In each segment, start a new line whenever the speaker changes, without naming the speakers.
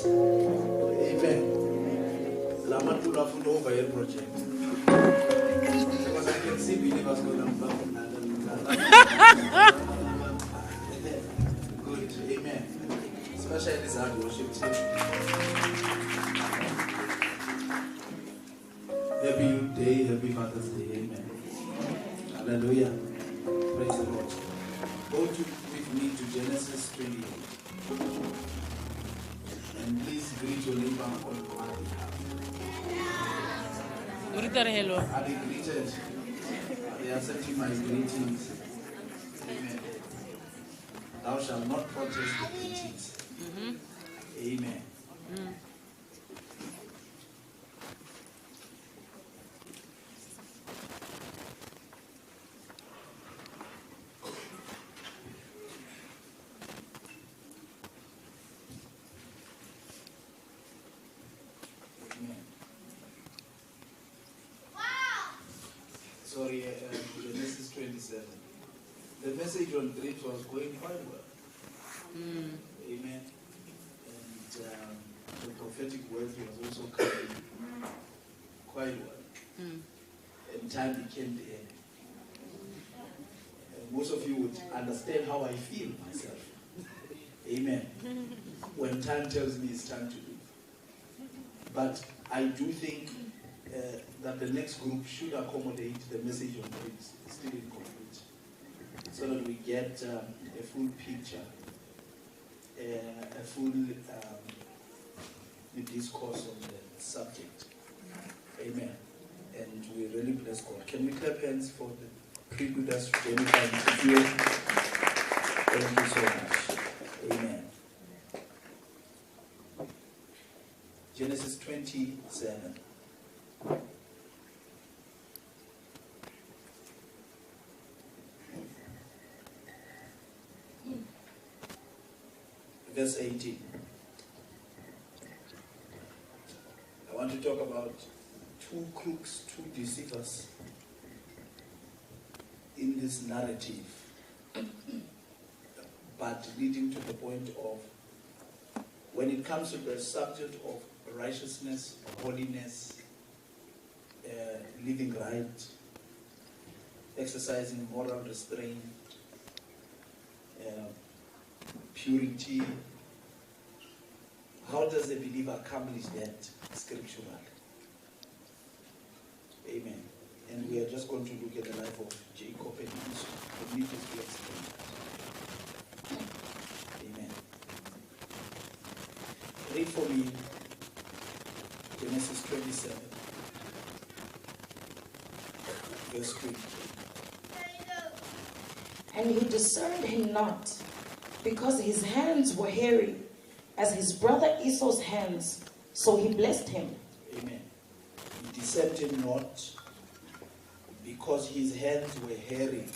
Lord. Amen. Lamatula for overhead project. Because I can see believers going on back. Good. Amen. Especially this hard worship team. Happy day, happy Father's Day. Amen. Hallelujah. Praise the Lord. Go with me to Genesis 28. And please greet your neighbor on my behalf.
Hello.
Are they greeted? They accepting my greetings. Amen. Thou shalt not protest the greetings. Amen. Sorry, Genesis 27. The message on dreams was going quite well. Amen. And the prophetic words was also coming quite well. And time became the end. And most of you would understand how I feel myself. Amen. When time tells me it's time to leave. But I do think that the next group should accommodate the message on dreams. It's still incomplete. So that we get a full picture, a full discourse on the subject. Amen. And we really bless God. Can we clap hands for the pre-leaders, Jennifer and Sophia? Thank you so much. Amen. Genesis 27. Verse 18. I want to talk about two crooks, two deceivers in this narrative, but leading to the point of when it comes to the subject of righteousness, holiness, living right, exercising moral restraint, purity. How does a believer accomplish that scripturally? Amen. And we are just going to look at the life of Jacob and Esau. The need to explain that. Amen. Read for me Genesis 27, verse 20.
And he discerned him not, because his hands were hairy, as his brother Esau's hands. So he blessed him.
Amen. He discerned him not, because his hands were hairy,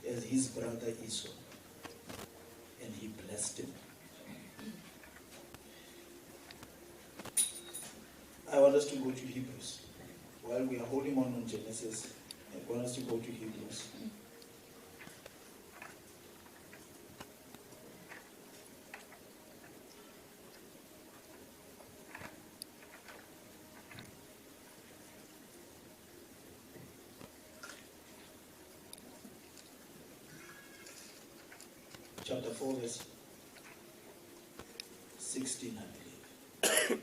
as his brother Esau. And he blessed him. I want us to go to Hebrews. While we are holding on Genesis, I want us to go to Hebrews. Chapter 4, verse 16, I believe.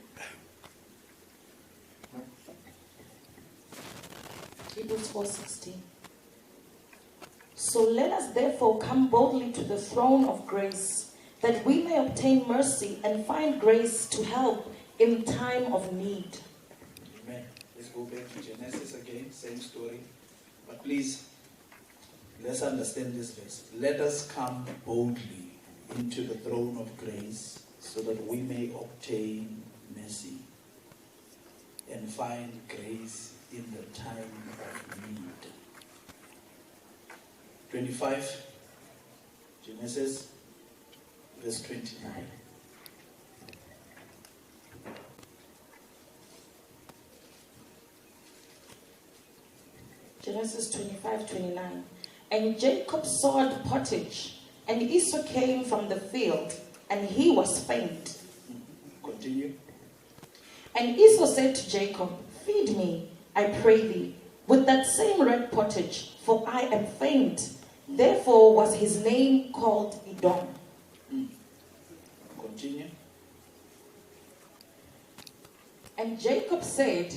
Hebrews 4:16. So let us therefore come boldly to the throne of grace, that we may obtain mercy and find grace to help in time of need.
Amen. Let's go back to Genesis again, same story. But please, let's understand this verse. Let us come boldly into the throne of grace so that we may obtain mercy and find grace in the time of need. 25, Genesis, verse 29.
Genesis 25:29. And Jacob sawed pottage, and Esau came from the field, and he was faint.
Continue.
And Esau said to Jacob, feed me, I pray thee, with that same red pottage, for I am faint. Therefore was his name called Edom.
Continue.
And Jacob said,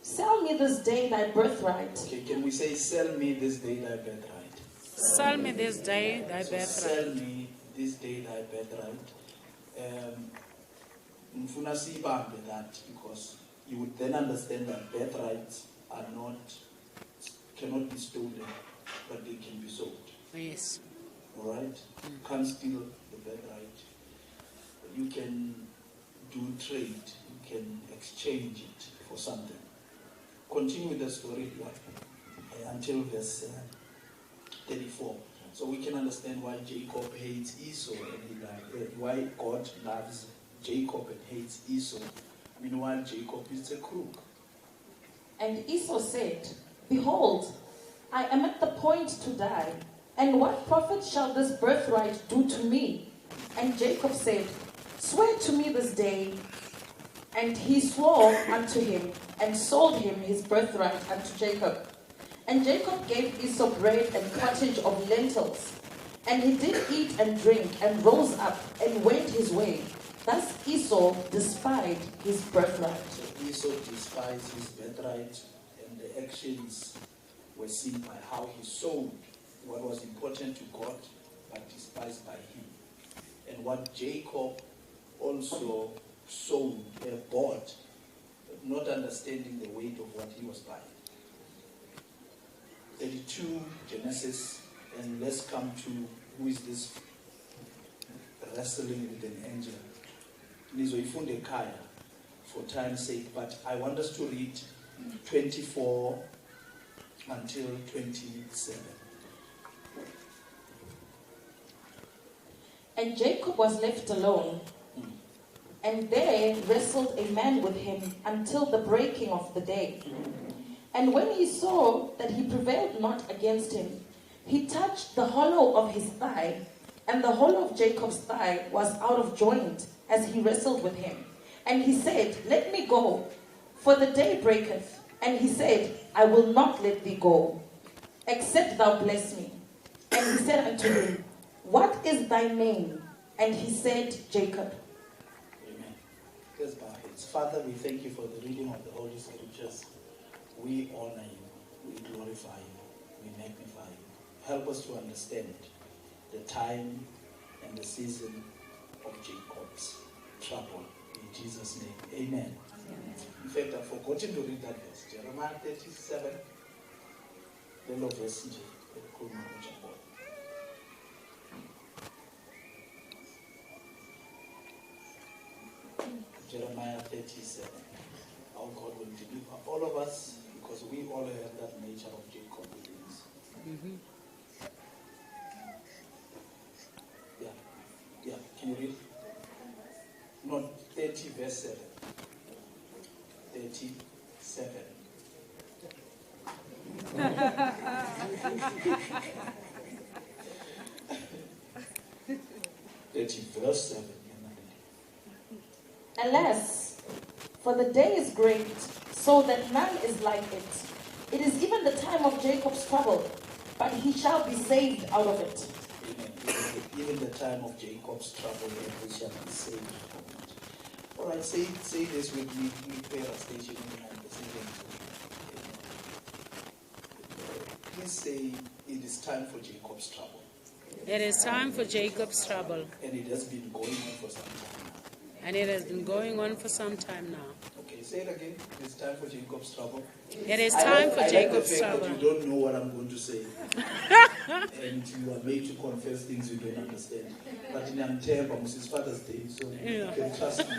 sell me this day thy birthright.
Okay, can we say, sell me this day thy birthright?
Sell me this day thy birthright.
Sell me this day thy birthright. Mfuna siyibambe that, because you would then understand that birthrights cannot be stolen, but they can be sold.
Yes.
All right? You can't steal the birthright. You can do trade. You can exchange it for something. Continue with the story until verse 34. So we can understand why Jacob hates Esau and why God loves Jacob and hates Esau. Meanwhile, Jacob is a crook.
And Esau said, behold, I am at the point to die, and what profit shall this birthright do to me? And Jacob said, swear to me this day. And he swore unto him, and sold him his birthright unto Jacob. And Jacob gave Esau bread and pottage of lentils. And he did eat and drink, and rose up, and went his way. Thus Esau despised his birthright.
So Esau despised his birthright, and the actions were seen by how he sold what was important to God, but despised by him. And what Jacob also sold, bought, not understanding the weight of what he was buying. 32 Genesis, and let's come to who is this wrestling with an angel. Nizoifunde Kaya for time's sake, but I want us to read 24 until 27.
And Jacob was left alone, and there wrestled a man with him until the breaking of the day. And when he saw that he prevailed not against him, he touched the hollow of his thigh, and the hollow of Jacob's thigh was out of joint as he wrestled with him. And he said, let me go, for the day breaketh. And he said, I will not let thee go, except thou bless me. And he said unto him, what is thy name? And he said, Jacob.
Amen. Let's bow our heads. Father, we thank you for the reading of the Holy Scriptures. We honor you, we glorify you, we magnify you. Help us to understand the time and the season of Jacob's trouble. In Jesus' name, amen. In fact, I've forgotten to read that verse. Jeremiah 37, little verse. Jeremiah 37. How God will deliver all of us, because we all have that nature of Jacob within us.
Mm-hmm.
Yeah, can you read? No, 30 verse 7. 37. 30 verse 7.
Alas, for the day is great, so that none is like it. It is even the time of Jacob's trouble, but he shall be saved out of it.
Amen. Even the time of Jacob's trouble, and we shall be saved from it. All right, say this with me. We prayer station behind the second. Please say, it is time for Jacob's trouble.
It is time for Jacob's trouble.
And it has been going on for some time now.
And it has been going on for some time now.
Okay, say it again. It is time for Jacob's trouble.
It is time for Jacob's
I like the fact
trouble.
that you don't know what I'm going to say. And you are made to confess things you don't understand. But in Amtemba, it's Father's Day, so you can trust me.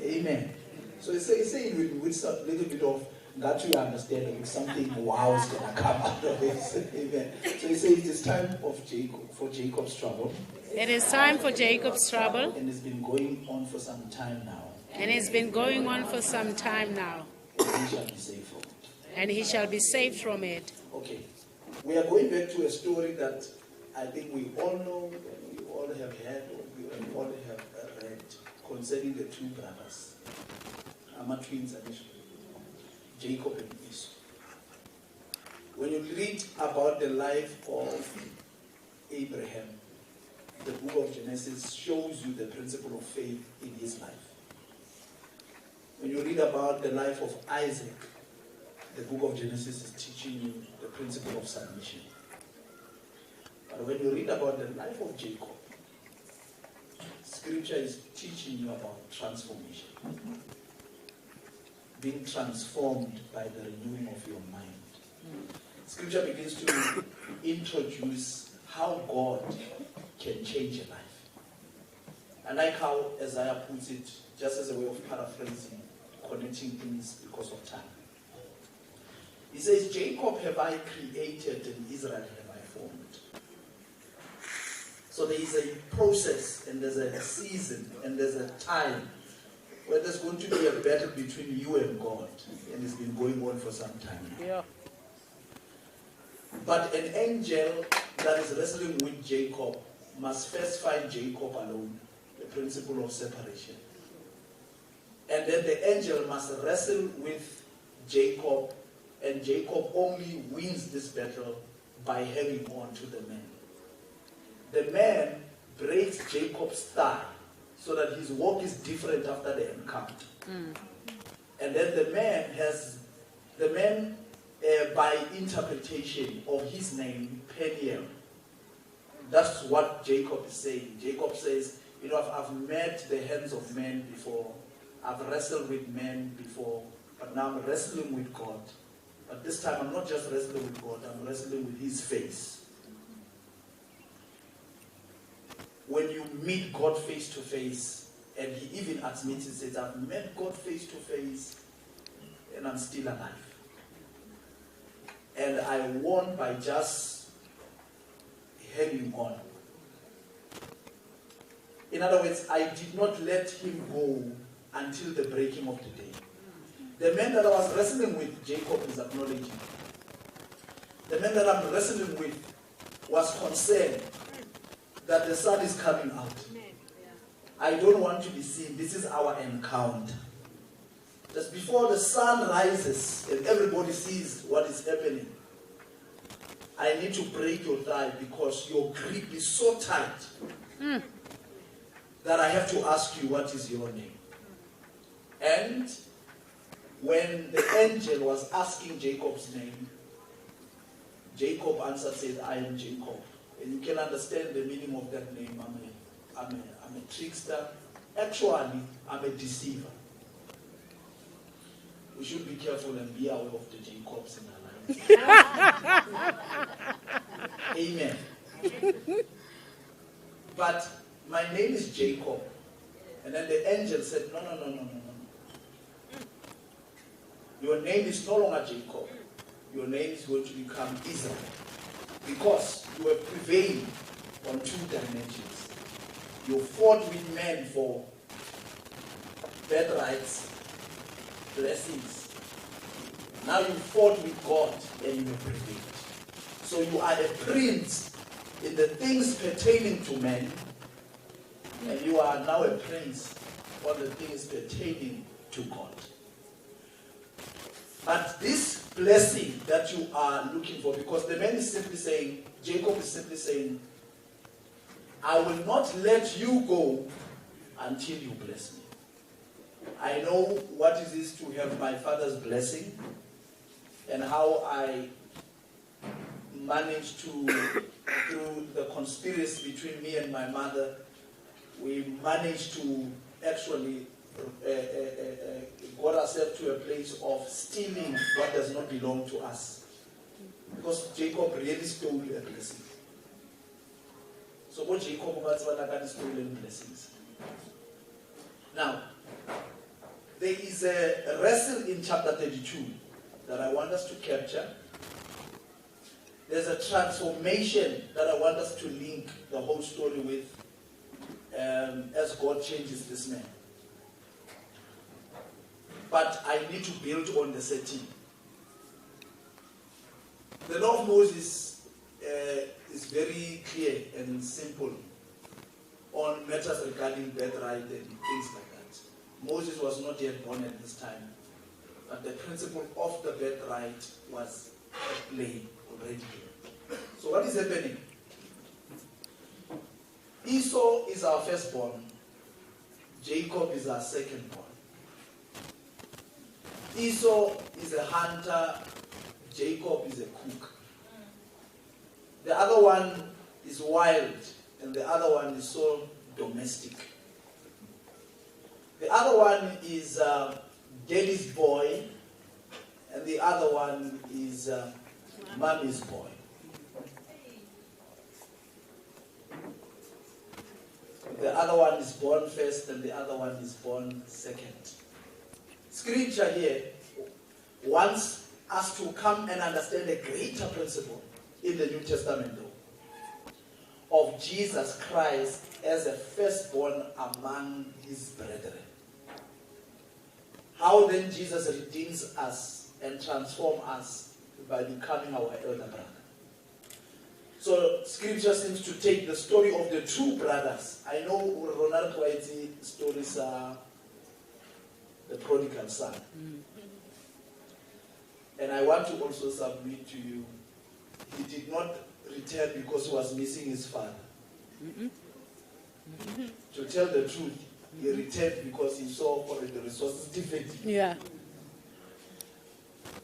Amen. So say it with a little bit of that you understand, like something wow is going to come out of it. Amen. So you say it is time for Jacob's trouble.
It is time for Jacob's trouble.
And it's been going on for some time now.
And it's been going on for some time now.
And he shall be saved from it.
And he shall be saved from it.
Okay. We are going back to a story that I think we all know, we all have heard, or we all have read, concerning the two brothers, Ama twins, Jacob and Esau. When you read about the life of Abraham, the book of Genesis shows you the principle of faith in his life. When you read about the life of Isaac, the book of Genesis is teaching you the principle of submission. But when you read about the life of Jacob, Scripture is teaching you about transformation. Being transformed by the renewing of your mind. Scripture begins to introduce how God can change a life. I like how Isaiah puts it, just as a way of paraphrasing, connecting things because of time. He says, Jacob have I created and Israel have I formed. So there is a process and there's a season and there's a time where there's going to be a battle between you and God. And it's been going on for some time now.
Yeah.
But an angel that is wrestling with Jacob must first find Jacob alone, the principle of separation. And then the angel must wrestle with Jacob, and Jacob only wins this battle by hanging on to the man. The man breaks Jacob's thigh so that his walk is different after the encounter. And then the man by interpretation of his name, Peniel. That's what Jacob is saying. Jacob says, you know, I've met the hands of men before. I've wrestled with men before. But now I'm wrestling with God. But this time I'm not just wrestling with God, I'm wrestling with his face. When you meet God face to face, and he even admits it, says, I've met God face to face, and I'm still alive. And I won by just hanging on. In other words, I did not let him go until the breaking of the day. The man that I was wrestling with, Jacob is acknowledging. The man that I'm wrestling with was concerned that the sun is coming out. I don't want to be seen. This is our encounter. Just before the sun rises and everybody sees what is happening, I need to break your thigh because your grip is so tight that I have to ask you, what is your name? And when the angel was asking Jacob's name, Jacob answered, said, I am Jacob. And you can understand the meaning of that name. I'm a trickster. Actually, I'm a deceiver. We should be careful and be aware of the Jacobs in our lives. Amen. But my name is Jacob. And then the angel said, no. Your name is no longer Jacob. Your name is going to become Israel. Because you have prevailed on two dimensions. You fought with men for birthrights, blessings. Now you fought with God and you have prevailed. So you are a prince in the things pertaining to men, and you are now a prince on the things pertaining to God. But this blessing that you are looking for, because the man is simply saying, Jacob is simply saying, I will not let you go until you bless me. I know what it is to have my father's blessing and how I managed to, through the conspiracy between me and my mother, we managed to actually got ourselves to a place of stealing what does not belong to us. Because Jacob really stole a blessing. So what Jacob was stolen blessings. Now, there is a wrestle in chapter 32 that I want us to capture. There's a transformation that I want us to link the whole story with as God changes this man. But I need to build on the setting. The law of Moses is very clear and simple on matters regarding birthright and things like that. Moses was not yet born at this time, but the principle of the birthright was at play already. So what is happening? Esau is our firstborn. Jacob is our secondborn. Esau is a hunter. Jacob is a cook. The other one is wild, and the other one is so domestic. The other one is daddy's boy, and the other one is mommy's boy. The other one is born first, and the other one is born second. Scripture here wants us to come and understand a greater principle in the New Testament, though, of Jesus Christ as a firstborn among his brethren. How then Jesus redeems us and transforms us by becoming our elder brother. So Scripture seems to take the story of the two brothers. I know Ronald Whitey's stories are the prodigal son. And I want to also submit to you, he did not return because he was missing his father. To tell the truth, he returned because he saw the resources differently.
Yeah.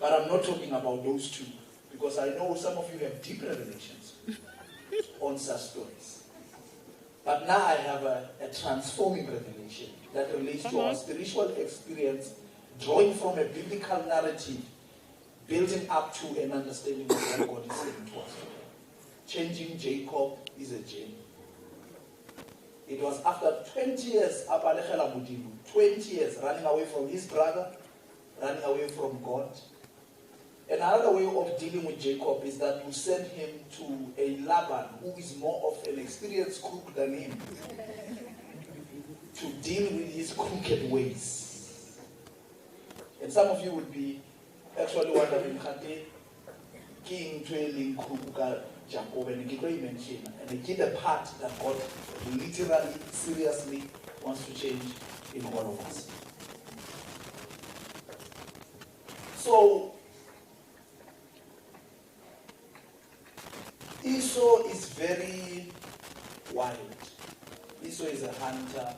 But I'm not talking about those two, because I know some of you have deep revelations on such stories. But now I have a transforming revelation that relates to our spiritual experience, drawing from a biblical narrative, building up to an understanding of what God is saying to us. Changing Jacob is a journey. It was after 20 years, 20 years running away from his brother, running away from God. Another way of dealing with Jacob is that you send him to a Laban who is more of an experienced crook than him to deal with his crooked ways. And some of you would be actually wondering, King Trailing Kruka Jacob, and they get the part that God literally, seriously wants to change in all of us. So, Esau is very wild. Esau is a hunter.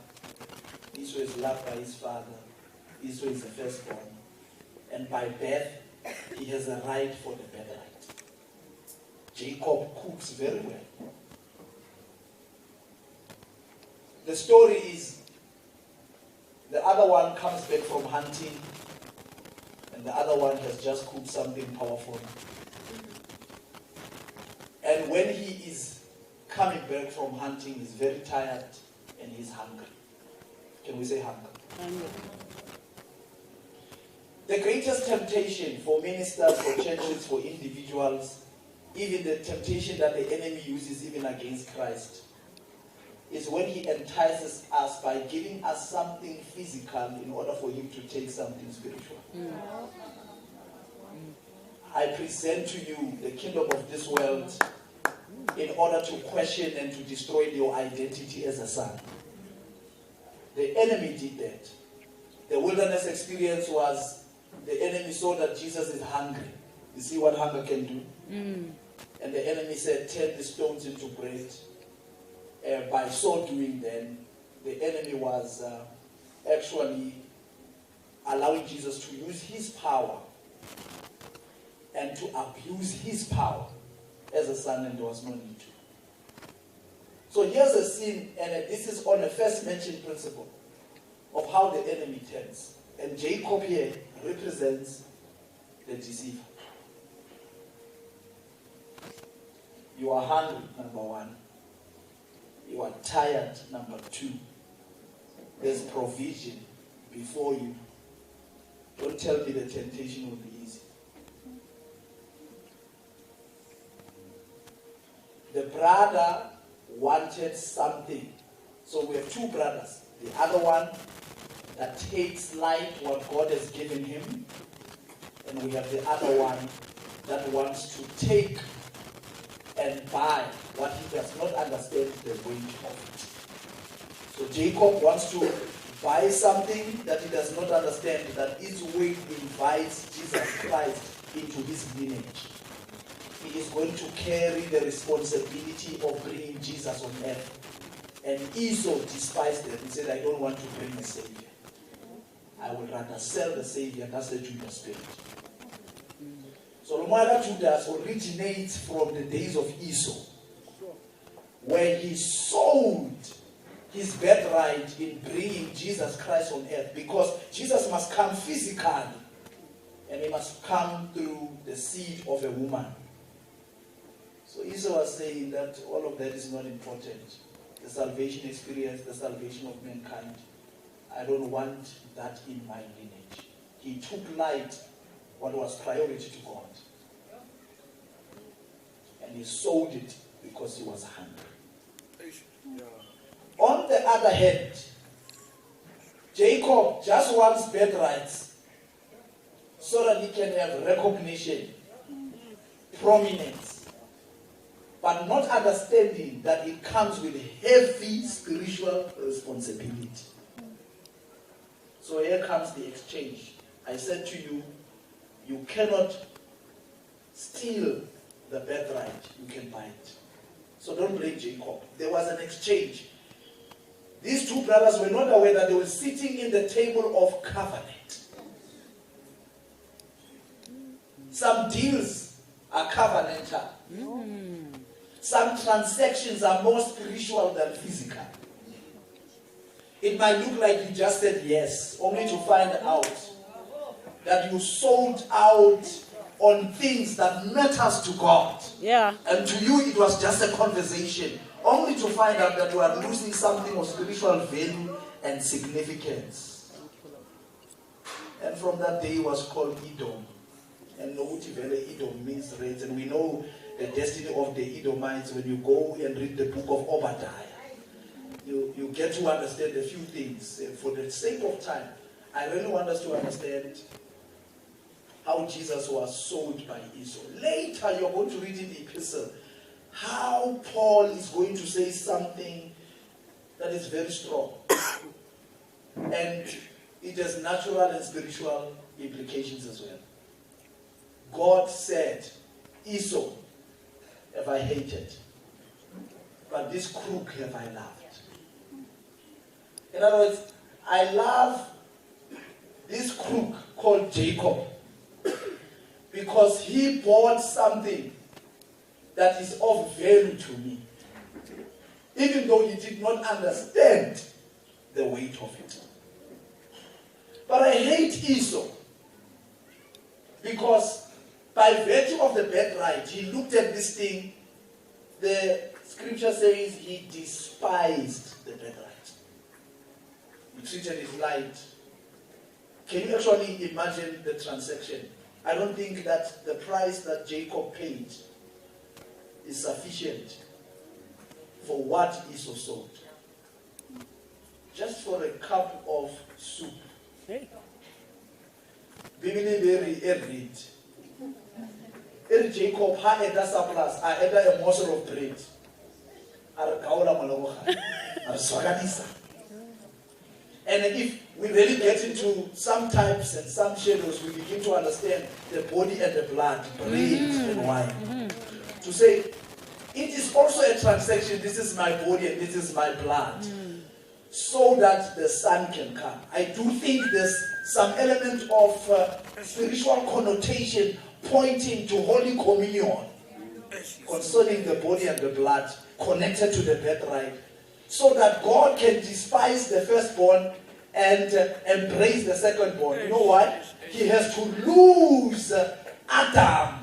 Esau is loved by his father. Esau is the firstborn. And by birth, he has a right for the birthright. Jacob cooks very well. The story is the other one comes back from hunting, and the other one has just cooked something powerful. And when he is coming back from hunting, he's very tired and he's hungry. Can we say hunger?
Hungry.
The greatest temptation for ministers, for churches, for individuals, even the temptation that the enemy uses even against Christ, is when he entices us by giving us something physical in order for him to take something spiritual. I present to you the kingdom of this world in order to question and to destroy your identity as a son. The enemy did that. The wilderness experience was the enemy saw that Jesus is hungry. You see what hunger can do? And the enemy said, turn the stones into bread. By so doing then, the enemy was actually allowing Jesus to use his power and to abuse his power as a son, and there was no need to. So here's a scene, and this is on the first mentioned principle of how the enemy turns. And Jacob here represents the deceiver. You are hungry, number one. You are tired, number two. There's provision before you. Don't tell me the temptation will be easy. The brother wanted something. So we have two brothers. The other one that takes light what God has given him. And we have the other one that wants to take and buy what he does not understand the weight of it. So Jacob wants to buy something that he does not understand, that its way invites Jesus Christ into his lineage. He is going to carry the responsibility of bringing Jesus on earth. And Esau despised them. He said, I don't want to bring a Savior. I would rather sell the Savior. That's the Judas spirit. So the mother Judas originates from the days of Esau, where he sold his birthright in bringing Jesus Christ on earth, because Jesus must come physically, and he must come through the seed of a woman. So Esau was saying that all of that is not important. The salvation experience, the salvation of mankind, I don't want that in my lineage. He took light what was priority to God, and he sold it because he was hungry. On the other hand, Jacob just wants birthrights so that he can have recognition, prominence, but not understanding that it comes with heavy spiritual responsibility. So here comes the exchange. I said to you, you cannot steal the birthright, you can buy it. So don't blame Jacob. There was an exchange. These two brothers were not aware that they were sitting in the table of covenant. Some deals are covenantal. Some transactions are more spiritual than physical. It might look like you just said yes, only to find out that you sold out on things that matters to God.
Yeah.
And to you it was just a conversation, only to find out that you are losing something of spiritual value and significance. And from that day it was called Edom. And Edom means reds. And we know the destiny of the Edomites when you go and read the book of Obadiah. You get to understand a few things. And for the sake of time, I really want us to understand how Jesus was sold by Esau. Later, you're going to read in the epistle how Paul is going to say something that is very strong. And it has natural and spiritual implications as well. God said, Esau have I hated, but this crook have I loved. In other words, I love this crook called Jacob because he bought something that is of value to me, even though he did not understand the weight of it. But I hate Esau because by virtue of the birthright, he looked at this thing. The scripture says he despised the birthright. He treated it light. Can you actually imagine the transaction? I don't think that the price that Jacob paid is sufficient for what Esau sold. Just for a cup of soup. Bibili very read. Jacob had a surplus, I had a morsel of bread. And if we really get into some types and some shadows, we begin to understand the body and the blood, bread and wine. To say, it is also a transaction, this is my body and this is my blood. So that the Son can come. I do think there's some element of spiritual connotation pointing to Holy Communion concerning the body and the blood connected to the birthright, so that God can despise the firstborn and embrace the secondborn. You know why? He has to lose Adam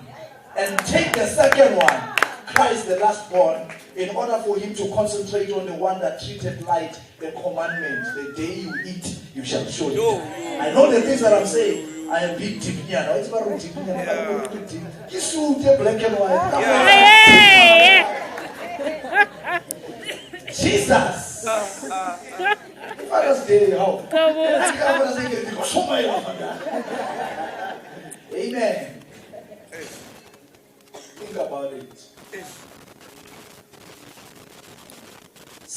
and take the second one, Christ the lastborn, in order for him to concentrate on the one that treated light the commandment. The day you eat, you shall surely die. I know the things that I'm saying. I am big deep here now. It's about deep here. You shoot a black and white. Jesus. Father's Day, how? Amen. Think about it.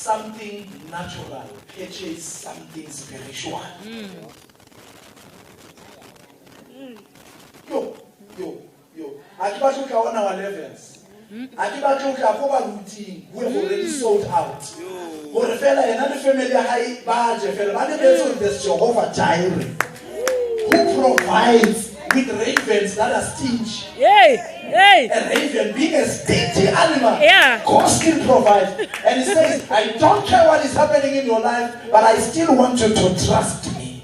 something natural purchase something spiritual. Yo. Akibacho on our levels. Akibacho for routine. We have already sold out. Or the fella another family high budget fella. There's Jehovah Jireh, who provides with ravens that are stingy.
Yay!
A raven being a stingy animal.
Yeah.
God still provides. And he says, I don't care what is happening in your life, but I still want you to trust me.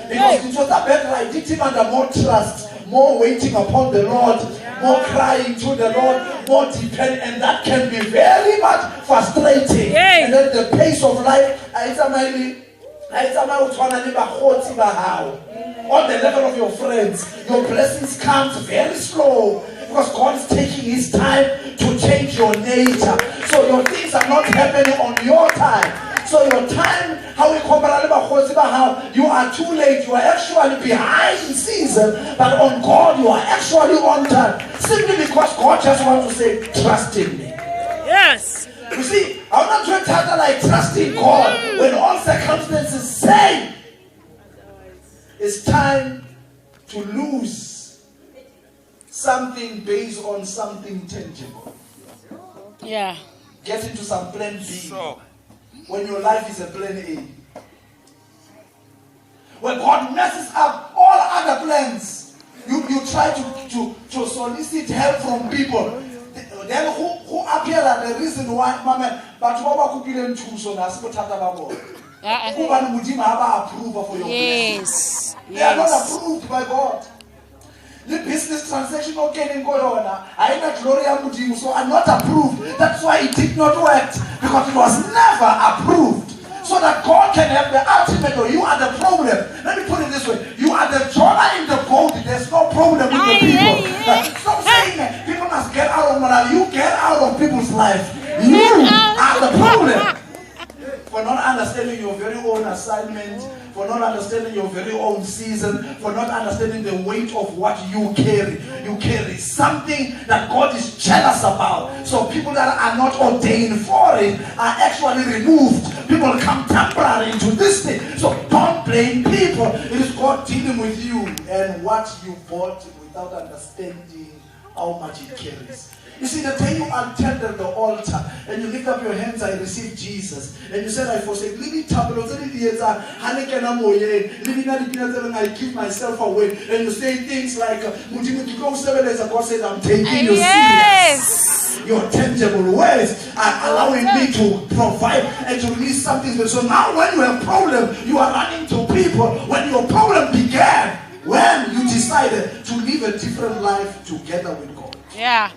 Because it was a better I did him under more trust, more waiting upon the Lord, more crying to the Lord, more dependent, and that can be very much frustrating. And then the pace of life, on the level of your friends, your blessings comes very slow because God is taking his time to change your nature. So your things are not happening on your time. So your time, how you are too late, you are actually behind season, but on God you are actually on time. Simply because God just wants to say, trust in me.
Yes.
You see, I'm not trying to tell like trusting God when all circumstances say it's time to lose something based on something tangible.
Yeah.
Get into some plan B when your life is a plan A. When God messes up all other plans, you try to solicit help from people. Then who appear as the reason why, but what could be them too so that's what who are approval for your
Yes.
They are not approved by God. The business transaction okay in Corona. I am not Gloria Mudimu, so I'm not approved. That's why it did not work, because it was never approved. So that God can have the ultimate, or you are the problem. Let me put it this way. You are the Jonah in the boat. There's no problem with the people. Stop saying that. People must get out of morale. You get out of people's life. You are the problem. For not understanding your very own assignment, for not understanding your very own season, for not understanding the weight of what you carry. You carry something that God is jealous about. So people that are not ordained for it are actually removed. People come temporary into this thing. So don't blame people. It is God dealing with you and what you bought without understanding how much it carries. You see, the day you attended the altar and you lift up your hands, I received Jesus. And you said, I forsake. I give myself away. And you say things like, God says, I'm taking you serious. Your tangible ways are allowing me to provide and to release something. So now when you have a problem, you are running to people. When your problem began, when you decided to live a different life together with God.
Yeah.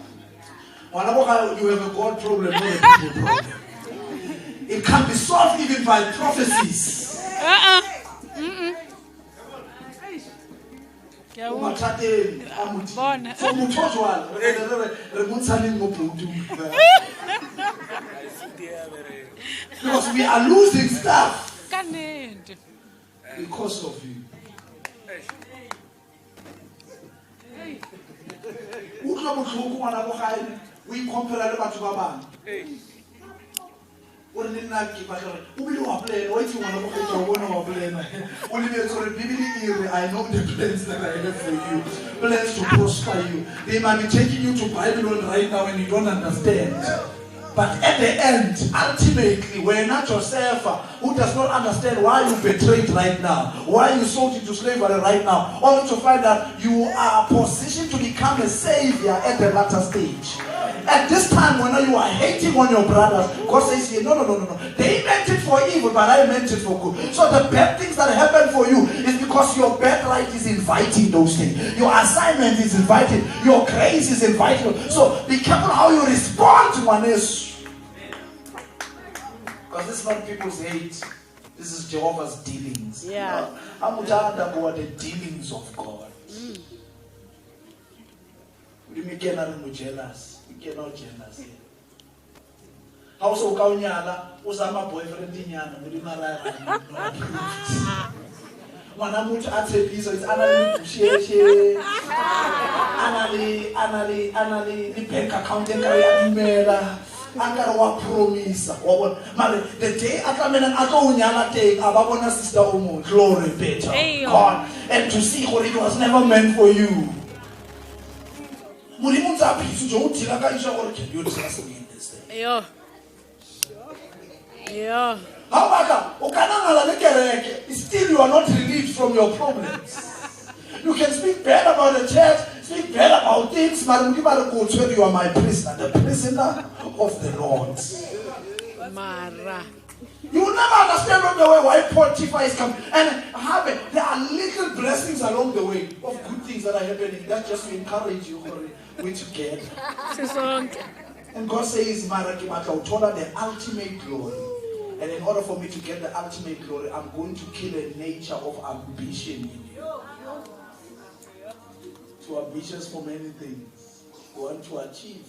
You have a God problem, not a people problem. It can be solved even by prophecies. Because we are losing stuff because of you. We compare about Baban. What did not keep I know the plans that I have for you. Plans to prosper you. They might be taking you to Babylon right now and you don't understand. But at the end, ultimately, we're not yourself who does not understand why you betrayed right now, why you sold into slavery right now, only to find that you are positioned to become a savior at the latter stage. At this time, when you are hating on your brothers, God says, no. They meant it for evil, but I meant it for good. So the bad things that happen for you is because your birthright is inviting those things. Your assignment is inviting. Your grace is inviting. So be careful how you respond to one issue. Because this is not people's hate. This is Jehovah's dealings.
Yeah.
How much are the dealings of God? We cannot jealous. We cannot jealous. How so Kaunyala, Osama boyfriend Dinyana, Mudimarara. Manamuch at a piece of Anali, the bank account and carry. Angara wa promise. The day I sister Omo, glory better. God, and to see what it was never meant for you. Can you trust me in this thing?
Yeah. Yeah.
Still you are not relieved from your problems. You can speak bad about the church, speak bad about things, but you are my prisoner, the prisoner of the Lord.
Mara.
You will never understand along the way why Potiphar is coming. And there are little blessings along the way of good things that are happening. That's just to encourage you with together. And God says, Maraki Maka, the ultimate glory. And in order for me to get the ultimate glory, I'm going to kill a nature of ambition in you. To ambitions for many things. You want to achieve.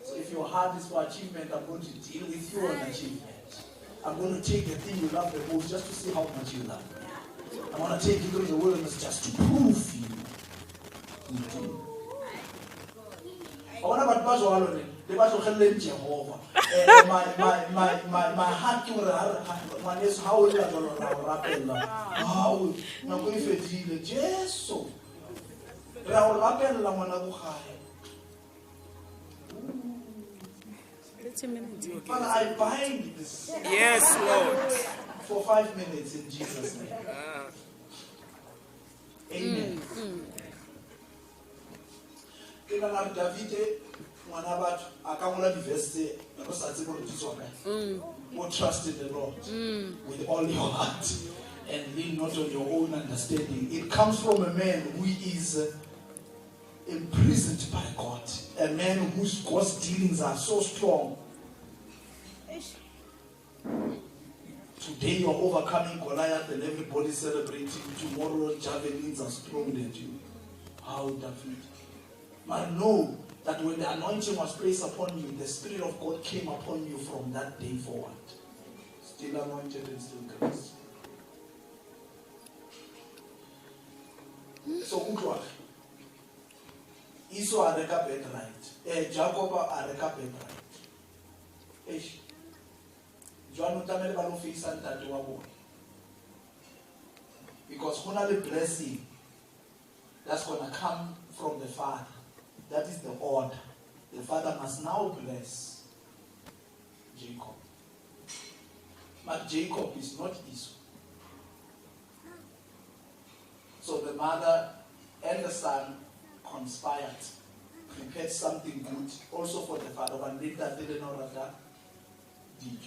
So if your heart is for achievement, I'm going to deal with you on achievement. I'm going to take the thing you love the most just to see how much you love me. I'm going to take you through the wilderness just to prove you. I want about Bazo the Bazo Jehovah. My heart is how will how I'm going to feel Jesus. Father, I bind this.
Yes, Lord.
For 5 minutes in Jesus' name. Amen. Trust in the Lord with all your heart and lean not on your own understanding. It comes from a man who is imprisoned by God, a man whose God's dealings are so strong. Today you are overcoming Goliath and everybody's celebrating. Tomorrow javelins are thrown at you. How, David? But know that when the anointing was placed upon you, the Spirit of God came upon you from that day forward. Still anointed and still grace. So, Esau are a right. Jacob are a right. Because only blessing that's going to come from the Father. That is the order. The Father must now bless Jacob. But Jacob is not Esau. So the mother and the son conspired, prepared something good also for the father. But later didn't know that did.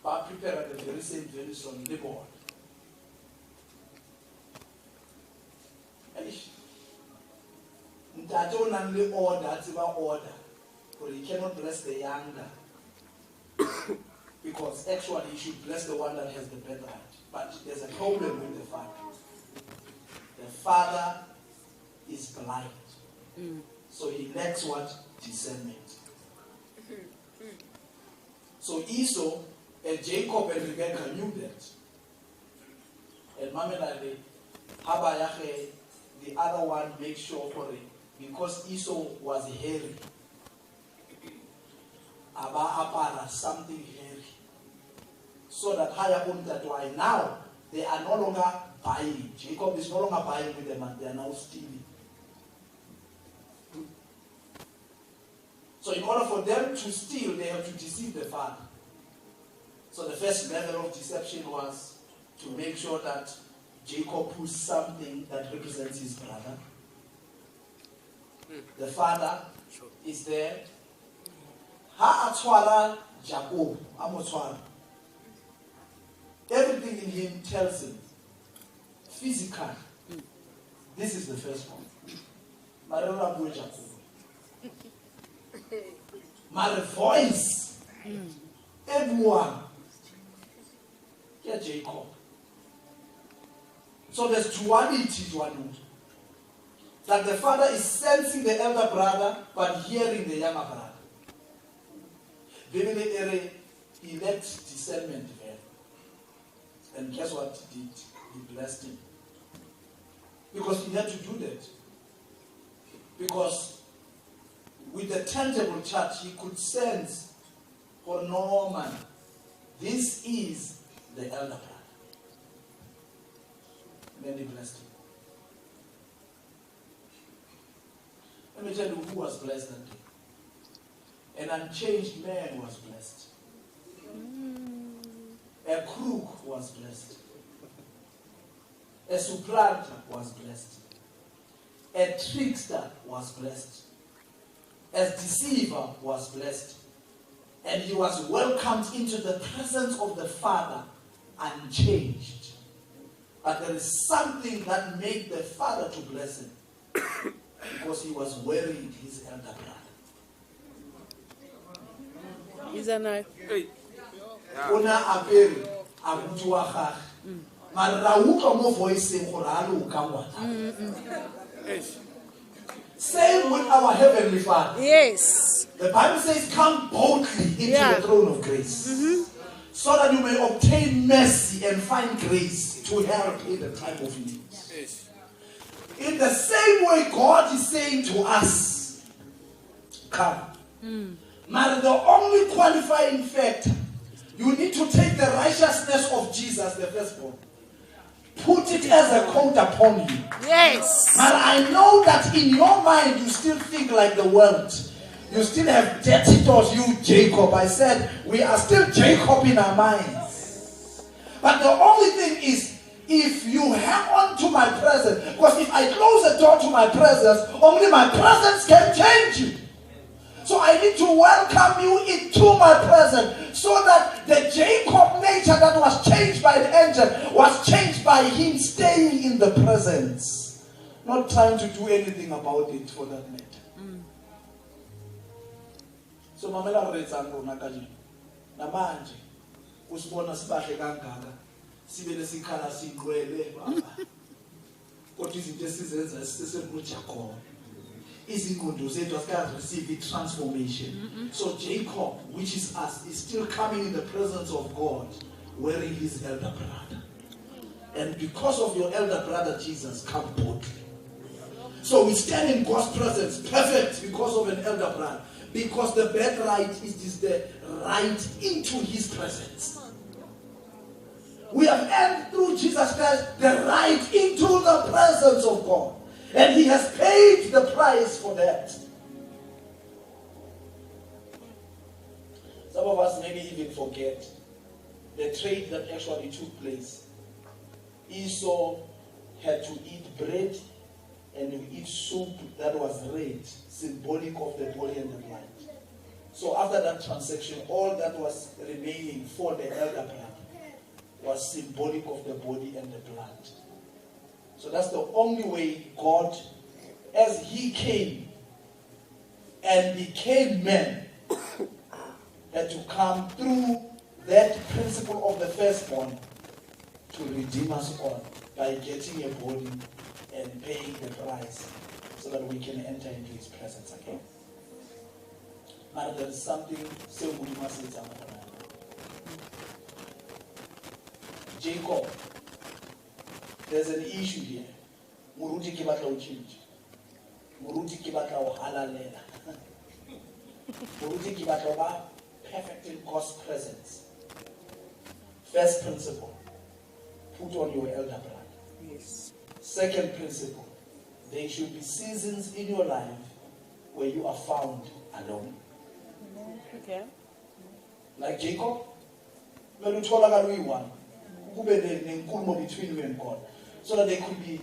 But prepare at the very same very strong the board. That only order, that's about order. But he cannot bless the younger. Because actually he should bless the one that has the better heart. But there's a problem with the father. The father is blind. So he lacks what? Discernment. So Esau and Jacob and Rebecca knew that. And Mamelade, Habayache, the other one made sure for it. Because Esau was hairy. Aba apara, something hairy. So that that why now they are no longer buying. Jacob is no longer buying with them and they are now stealing. So in order for them to steal, they have to deceive the father. So the first level of deception was to make sure that Jacob puts something that represents his brother. The father is there. Ha atwala Jacob, amotwala. Everything in him tells him, physically, this is the first one. Marela bue Jacob. My voice, everyone, yeah, Jacob. So there's duality to one. That the father is sensing the elder brother, but hearing the younger brother. Bibele he let discernment there. And guess what he did? He blessed him. Because he had to do that. Because with the tangible church, he could sense for no man, this is the elder brother. And then he blessed him. Let me tell you who was blessed that day. An unchanged man was blessed. A crook was blessed. A supplanter was blessed. A trickster was blessed. A deceiver was blessed. And he was welcomed into the presence of the Father unchanged. But there is something that made the Father to bless him. Because he was wearing his elder brother.
Is that no?
Ona apere abuti wa gagwe. Mara ra utlwa mo voiceng gore ha lo ka ngwana. Same with our Heavenly Father.
Yes.
The Bible says, come boldly into the throne of grace. So that you may obtain mercy and find grace to help in the time of need. In the same way, God is saying to us, come. But the only qualifying factor, you need to take the righteousness of Jesus, the firstborn, put it as a coat upon you.
Yes.
But I know that in your mind you still think like the world. You still have dirty thoughts, you Jacob. I said we are still Jacob in our minds. But the only thing is, if you hang on to my presence, because if I close the door to my presence, only my presence can change you. So I need to welcome you into my presence, so that the Jacob nature that was changed by the angel was changed by him staying in the presence, not trying to do anything about it for that matter. So mamela retsa rona ka jeno namanje usibona sibahle kangaka sibe lesikhala sinqwele kodwa izinto esizenza sisesemujakhona izingondo zethu asika receive transformation. So Jacob, which is us, is still coming in the presence of God wearing his elder brother. And because of your elder brother Jesus, come boldly. So we stand in God's presence perfect because of an elder brother. Because the birthright is the right into his presence. We have earned through Jesus Christ the right into the presence of God. And he has paid the price for that. Some of us maybe even forget the trade that actually took place. Esau had to eat bread and eat soup that was red, symbolic of the body and the blood. So after that transaction, all that was remaining for the elder brother was symbolic of the body and the blood. So that's the only way God, as he came and became man, had to come through that principle of the firstborn to redeem us all by getting a body and paying the price so that we can enter into his presence again. But there is something so we must say. Jacob, there's an issue here. Muruti ki batla o change. Muruti ki batla o halalela. Muruti ki batla o ba perfect in God's presence. First principle, put on your elder brother.
Yes.
Second principle, there should be seasons in your life where you are found alone.
Okay.
Like Jacob, between you and God, so that there could be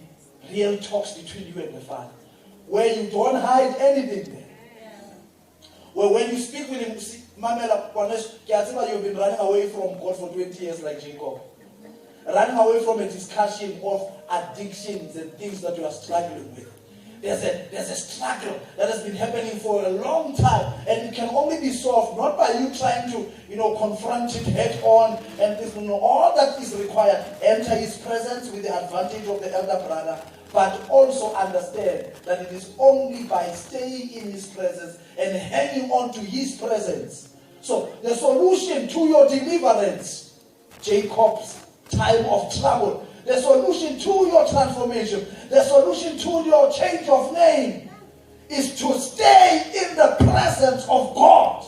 real talks between you and the Father, where you don't hide anything there. Where when you speak with him, you've been running away from God for 20 years like Jacob. Running away from a discussion of addictions and things that you are struggling with. There's a struggle that has been happening for a long time, and it can only be solved not by you trying to, confront it head on and this, all that is required. Enter his presence with the advantage of the elder brother, but also understand that it is only by staying in his presence and hanging on to his presence. So the solution to your deliverance, Jacob's time of trouble, the solution to your transformation, the solution to your change of name
is to stay in the presence of God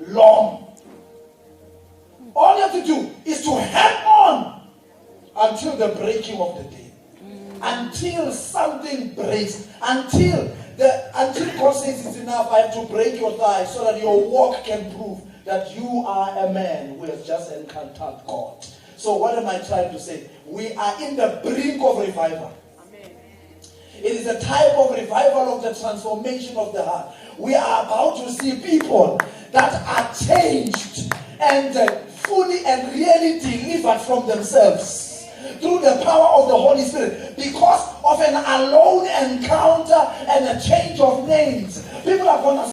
long. All you have to do is to hang on until the breaking of the day. Until something breaks. Until God says it's enough, I have to break your thigh so that your walk can prove that you are a man who has just encountered God. So what am I trying to say? We are in the brink of revival. Amen. It is a type of revival of the transformation of the heart. We are about to see people that are changed and fully and really delivered from themselves through the power of the Holy Spirit because of an alone encounter and a change of names. People are going to